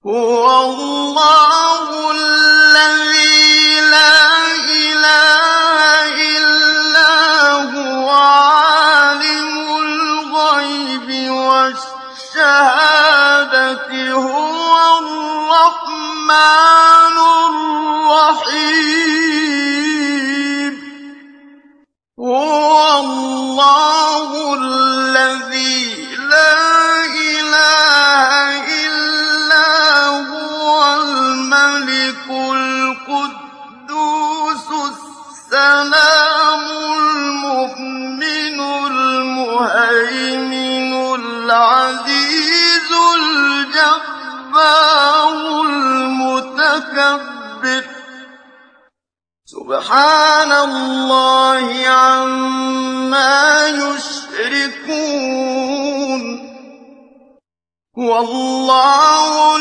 هُوَ اللَّهُ الَّذِي لَا إِلَٰهَ إِلَّا هُوَ عَالِمُ الْغَيْبِ وَالشَّهَادَةِ هُوَ الرَّحْمَٰنُ الرَّحِيمُ هُوَ اللَّهُ الَّذِي لَا إِلَٰهَ إِلَّا هُوَ الْمَلِكُ الْقُدُّوسُ السَّلَامُ الْمُؤْمِنُ الْمُهَيْمِنُ الْعَزِيزُ الْجَبَّارُ الْمُتَكَبِّرُ سُبْحَانَ اللَّهِ عَمَّا يُشْرِكُونَ هُوَ اللَّهُ